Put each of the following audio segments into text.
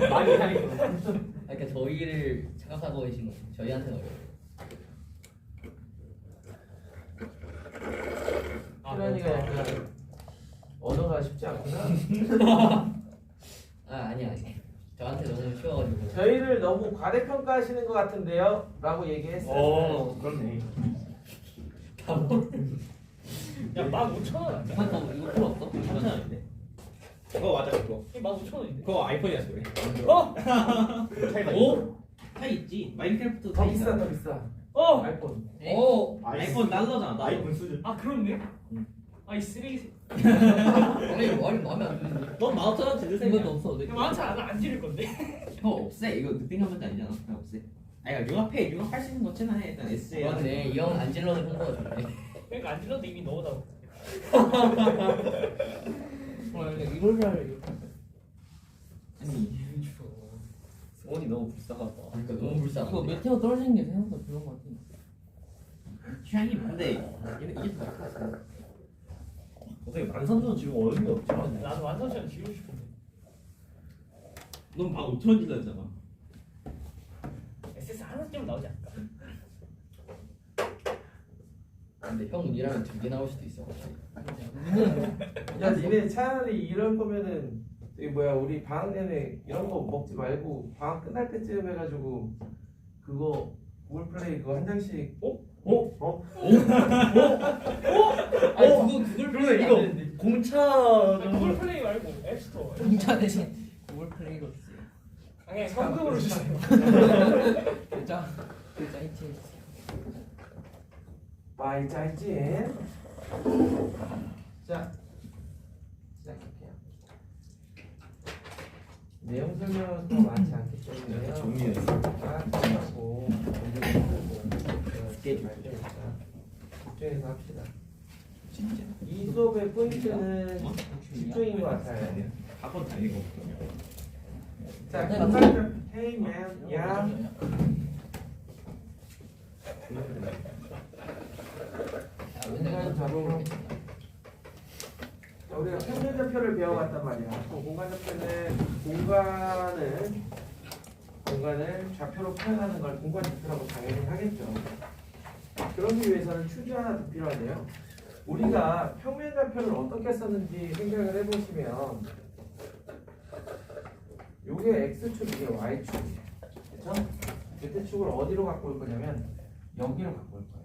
많이 하니까. 그러니까 저희를 착각하고 계신 거죠. 저희한테는 어려워요. 그러니까 약간 언어가 쉽지 않구나. 아니. 저한테 너무 쉬워가지고. 저희를 너무 과대평가하시는 것 같은데요? 라고 얘기했어요. 그렇네. 야 15,000원 아니야? 잠깐만 이거 필요 없어? 3,000원인데? 그거 맞아 그거. 이게 15,000원인데? 그거 아이폰이라서 그래. 어? 차이가 오? 차이 있지. 마인크래프트 더 차이 비싸, 있어. 더 비싸. 어? 아이폰. 오. 아이폰 달러잖아. 달러. 아이폰 수준. 아 그렇네? 아이 쓰레기 아니 마음에 안 드는데. 넌 15,000원 지르세요. 이것도 없어. 내 많지 않아 안 지를 건데 형 없애. 이거 늑대가면 아니잖아. 그냥 없애. 아니 융합해. 융합할 수 있는 거잖아. 일단 SJ. 그렇네. 이 형은 안 질러도 홍보가 좋네. 그러니까 안 질러도 이미 넣어다고 이걸 할 아니 수원이 너무 불쌍하다. 그러니까 너무 불쌍한데. 이거 메테오 떨어지는 게 생각보다 그런 것 같아. 취향이 근데 이게 더 나았어. 어떻게 13,000원 지금 어려운 게 없지 않아? 나도 완성처럼 지우고 싶은데 넌 15,000원 질렀잖아. SS 하나쯤 나오지 않을까? 근데 형 일하면 2개 나올 수도 있어. 갑자기. 야, 니네 차라리 이럴 거면은 저기 뭐야 우리 방학 내내 이런 거 먹지 말고 방학 끝날 때쯤 해가지고 그거 구글 플레이 그거 한 장씩 아니 그걸 그러네 이거 공차 구글 플레이 말고 앱스토어 공짜 대신 구글 플레이로 주세요. 아니 현금으로 주세요 글자 히트. 바이 짜이찐. 자 시작할게요. 내용 설명은 더 많지 않기 때문에요. 정리했어. 하고 집중해서 합시다. 진짜. 이 수업의 포인트는 집중인 것 같아요. 학원 다니는 거거든요. 자, 공간적 Hey man, 야. 자, 우리가 평면좌표를 배워왔단 말이야. 공간좌표는 공간을 좌표로 표현하는 걸 공간좌표라고 당연히 하겠죠. 그러기 위해서는 축이 하나 더 필요한데요. 우리가 평면좌표를 어떻게 썼는지 생각을 해보시면 요게 X축, 이게 Y축이에요. 그렇죠? Z축을 어디로 갖고 올 거냐면 여기로 갖고 올 거예요.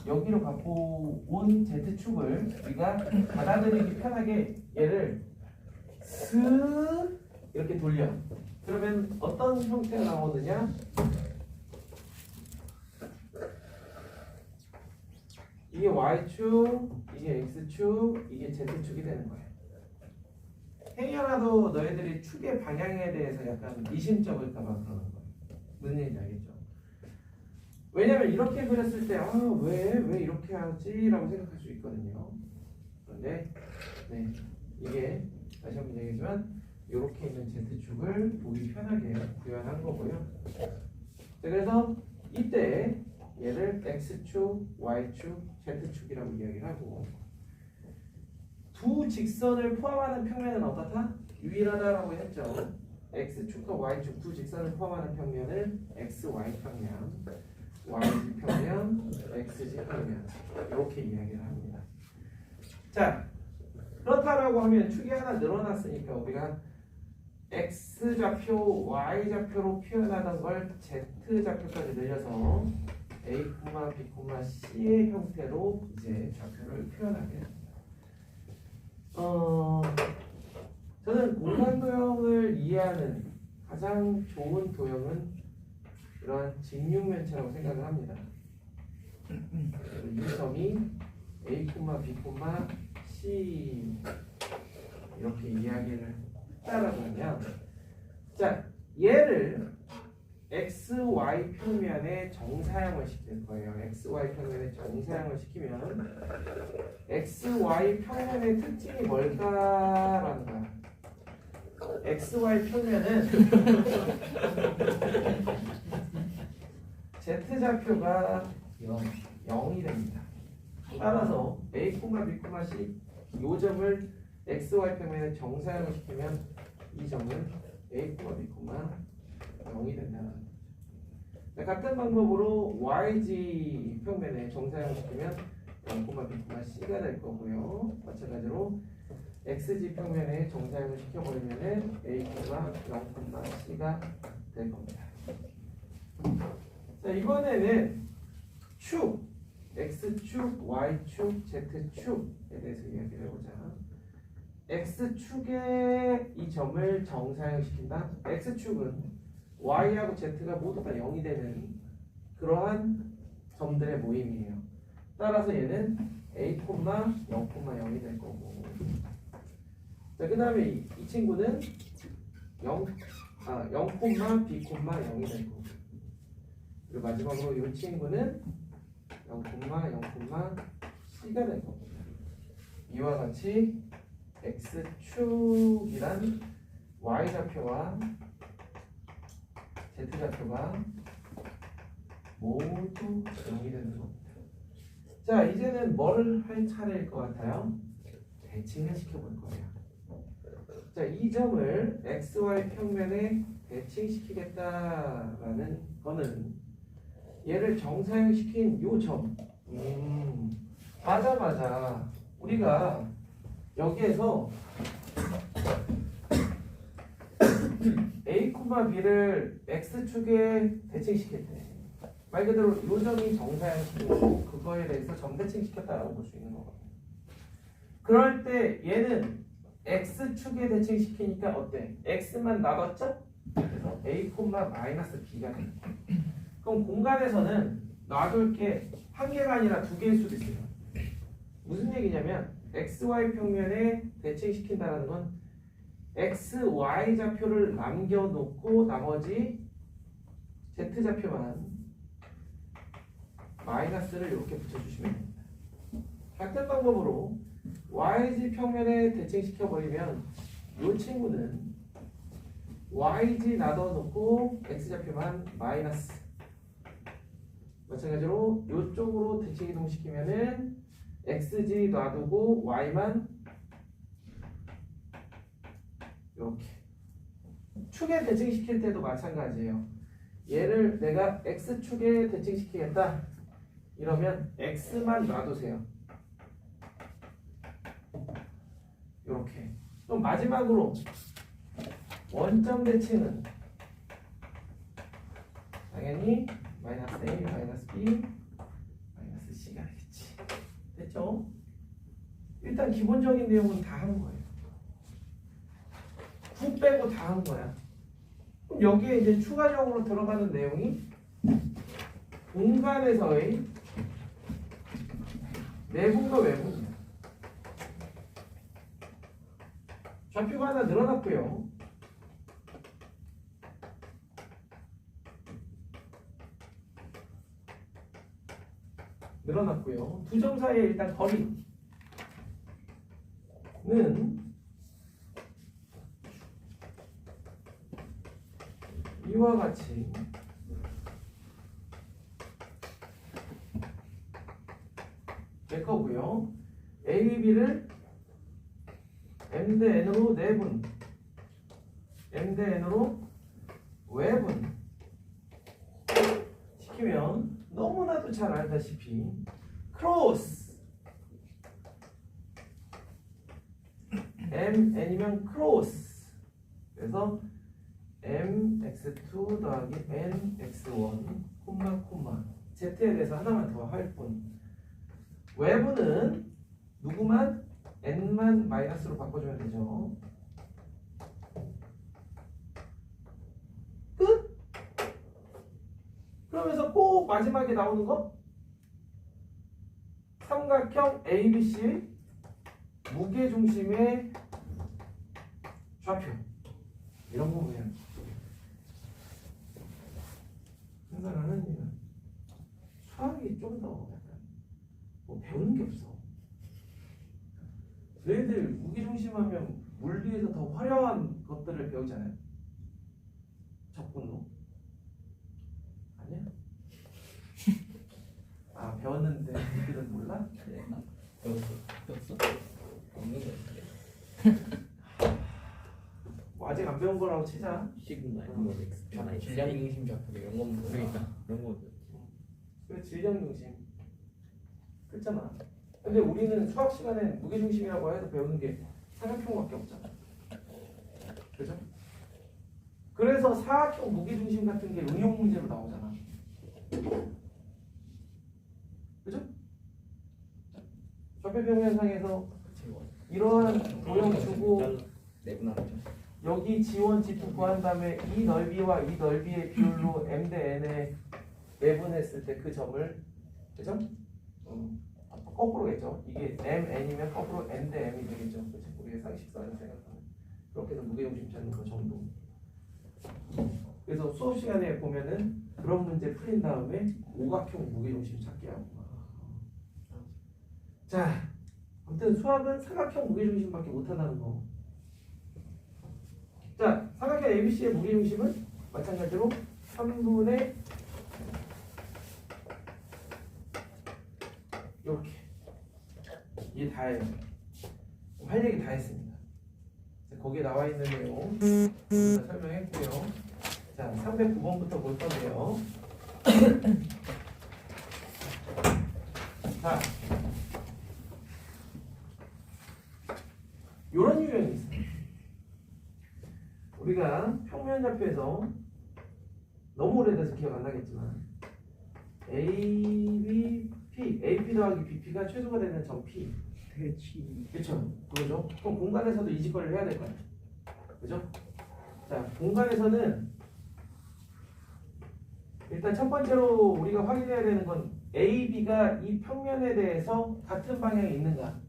여기로 갖고 온 Z축을 우리가 받아들이기 편하게 얘를 슥 이렇게 돌려. 그러면 어떤 형태가 나오느냐? 이게 Y축, 이게 X축, 이게 Z축이 되는 거예요. 행여라도 너희들이 축의 방향에 대해서 약간 미심쩍을까 봐 그러는 거예요. 무슨 얘기인지 알겠죠? 왜냐면 이렇게 그렸을 때 왜 이렇게 하지? 라고 생각할 수 있거든요. 그런데 네, 이게 다시 한번 얘기하지만 이렇게 있는 Z축을 보기 편하게 구현한 거고요. 자, 그래서 이때 얘를 X축, Y축, Z축이라고 이야기를 하고 두 직선을 포함하는 평면은 어떻다? 유일하다라고 했죠. X축과 Y축 두 직선을 포함하는 평면을 XY 평면, YZ 평면, XZ 평면 이렇게 이야기를 합니다. 자, 그렇다라고 하면 축이 하나 늘어났으니까 우리가 X좌표, Y좌표로 표현하던 걸 Z좌표까지 늘려서 A, B, C의 형태로 이제 좌표를 표현하게 됩니다. 저는 공간 도형을 이해하는 가장 좋은 도형은 이러한 직육면체라고 생각을 합니다. 이 점이 A, B, C 이렇게 이야기를 했다라고 하면 자, 얘를 XY 평면에 정사형을 시킬 거예요. XY 평면에 정사형을 시키면 XY 평면의 특징이 뭘까라는 거야. XY 평면은 Z좌표가 0이 됩니다. 따라서 A, B, C 이 점을 XY 평면에 정사형을 시키면 이 점은 a, b, 0이 된다는 거죠. 자, 같은 방법으로 yg 평면에 정사형시키면 0, b, c가 될 거고요. 마찬가지로 xg 평면에 정사형을 시켜버리면은 a, 0, c가 될 겁니다. 자, 이번에는 축, x축, y축, z축에 대해서 이야기를 해보자. x축에 이 점을 정사형시킨다. x축은 y하고 z가 모두 다 0이 되는 그러한 점들의 모임이에요. 따라서 얘는 a, 0,0이 될 거고. 자, 그 다음에 이 친구는 0, b, 0이 될 거고. 그리고 마지막으로 이 친구는 0, c가 될 겁니다. 이와 같이 x축이란 y좌표와 z좌표가 모두 0이 되는 겁니다. 자, 이제는 뭘 할 차례일 것 같아요? 대칭을 시켜볼 거예요. 자, 이 점을 xy 평면에 대칭시키겠다라는 거는 얘를 정사형시킨 요 점. 맞아. 우리가 여기에서 a, b를 x축에 대칭시켰대. 말 그대로 요 점이 정사형시키고 그거에 대해서 점대칭시켰다라고 볼 수 있는 거거든요. 그럴 때 얘는 x축에 대칭시키니까 어때? x만 놔뒀죠? 그래서 a, b가 돼. 그럼 공간에서는 놔둘 게 한 개가 아니라 두 개일 수도 있어요. 무슨 얘기냐면 xy 평면에 대칭시킨다는 건 xy 좌표를 남겨놓고 나머지 z 좌표만 마이너스를 이렇게 붙여주시면 됩니다. 같은 방법으로 yg 평면에 대칭시켜버리면 이 친구는 yg 놔둬놓고 x좌표만 마이너스, 마찬가지로 이쪽으로 대칭 이동시키면은 xg 놔두고 y만 이렇게. 축에 대칭시킬 때도 마찬가지예요. 얘를 내가 x축에 대칭시키겠다 이러면 x만 놔두세요. 이렇게. 그럼 마지막으로 원점 대칭은 당연히 마이너스 a, 마이너스 b, 마이너스 c가 되겠지. 됐죠? 일단 기본적인 내용은 다 한 거예요. 9 빼고 다 한 거야. 그럼 여기에 이제 추가적으로 들어가는 내용이 공간에서의 내분과 외분. 좌표가 하나 늘어났고요. 두 점 사이에 일단 거리는 이와 같이 될 거고요. A, B를 M 대 N으로 내분, M 대 N으로 외분 시키면 너무나도 잘 알다시피 크로스 M, N이면 크로스. 그래서 mx2 더하기 nx1 콤마 z에 대해서 하나만 더 할 뿐. 외부는 누구만? n만 마이너스로 바꿔주면 되죠. 끝? 그러면서 꼭 마지막에 나오는 거? 삼각형 ABC의 무게중심의 좌표. 이런 거 보면 생각하는 일은 수학이 좀 더 약간 뭐 배우는 게 없어. 너희들 무게중심하면 물리에서 더 화려한 것들을 배우잖아요. 적분도 아니야? 아, 배웠는데 너희들은 몰라? 배웠어? 없는 거 같은데. 아직 안 배운 거라고 치자. 시그마 이거 엑스트라 질량 중심 좌표 이런 건 뭐. 그러니까 그런 거 그래 질량 중심. 그렇잖아. 근데 우리는 수학 시간에 무게 중심이라고 해서 배우는 게 삼각형밖에 없잖아. 그죠? 그래서 사각형 무게 중심 같은 게 응용 문제로 나오잖아. 그죠? 좌표평 현상에서 이러한 도형 주고 내분하죠. 여기 지원 지표 구한 다음에 이 넓이와 이 넓이의 비율로 m 대 n에 내분했을 때 그 점을 그죠? 거꾸로겠죠. 이게 m n이면 거꾸로 n 대 m이 되겠죠. 그렇죠? 우리가 상식선에서 생각하면 그렇게 해서 무게중심 찾는 거 정도. 그래서 수업 시간에 보면은 그런 문제 풀린 다음에 오각형 무게중심 찾기 하고. 자, 아무튼 수학은 삼각형 무게중심밖에 못한다는 거. 자, 삼각형 ABC의 무게중심은 마찬가지로 3분의 이렇게. 이게 다예요. 할 얘기 다 했습니다. 자, 거기에 나와 있는 내용 모두 다 설명했고요. 자, 309번부터 볼 건데요. 자, 요런 유형이 있어요. 우리가 평면 좌표에서 너무 오래돼서 기억 안 나겠지만 AP 더하기 BP가 최소가 되는 점 P. 그렇죠. 그거죠. 그럼 공간에서도 이 직거리를 해야 될 거예요. 그죠? 자, 공간에서는 일단 첫 번째로 우리가 확인해야 되는 건 AB가 이 평면에 대해서 같은 방향에 있는가.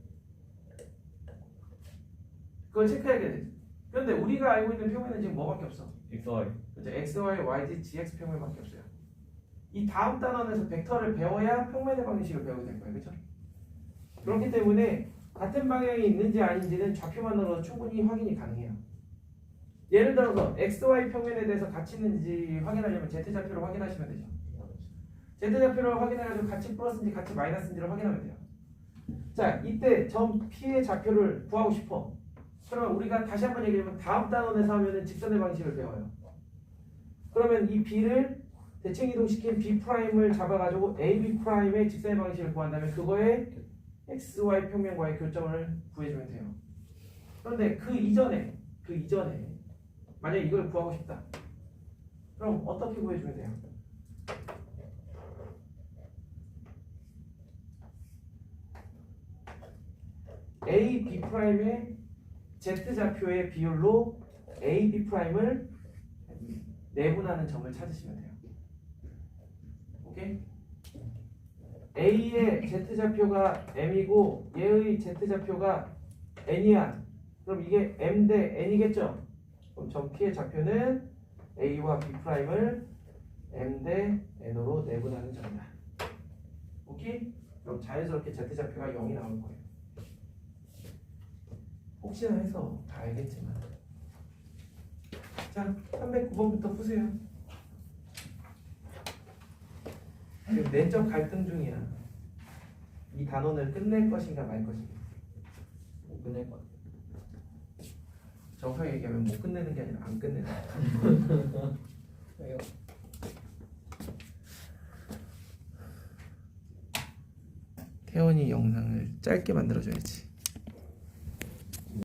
그걸 체크해야 되죠. 그런데 우리가 알고 있는 평면은 지금 뭐밖에 없어? XY. 그렇죠. X, Y, Y, Z, GX 평면밖에 없어요. 이 다음 단원에서 벡터를 배워야 평면의 방식을 배우게 될 거예요. 그렇죠? 그렇기 때문에 같은 방향이 있는지 아닌지는 좌표만으로도 충분히 확인이 가능해요. 예를 들어서 XY 평면에 대해서 같이 있는지 확인하려면 Z좌표를 확인하시면 되죠. Z좌표를 확인해가지고 같이 플러스인지 같이 마이너스인지를 확인하면 돼요. 자, 이때 점 P의 좌표를 구하고 싶어. 그러면 우리가 다시 한번 얘기하면 다음 단원에서 하면은 직선의 방식을 배워요. 그러면 이 B를 대칭 이동시킨 B'을 잡아가지고 AB'의 직선의 방식을 구한 다음에 그거에 XY 평면과의 교점을 구해주면 돼요. 그런데 그 이전에 만약 이걸 구하고 싶다. 그럼 어떻게 구해주면 돼요? AB'의 Z좌표의 비율로 AB'을 내분하는 점을 찾으시면 돼요. 오케이? A의 Z좌표가 M이고 얘의 Z좌표가 N이야. 그럼 이게 M 대 N이겠죠? 그럼 점 P의 좌표는 A와 B'을 M 대 N으로 내분하는 점이다. 오케이? 그럼 자연스럽게 Z좌표가 0이 나올 거예요. 혹시나 해서 다 알겠지만. 자, 309번부터 푸세요. 지금 내적 갈등 중이야. 이 단원을 끝낼 것인가 말 것인가. 못 끝낼 것 같아. 정확하게 얘기하면 못 끝내는 게 아니라 안 끝내는 거야. 왜요? 태원이 영상을 짧게 만들어줘야지.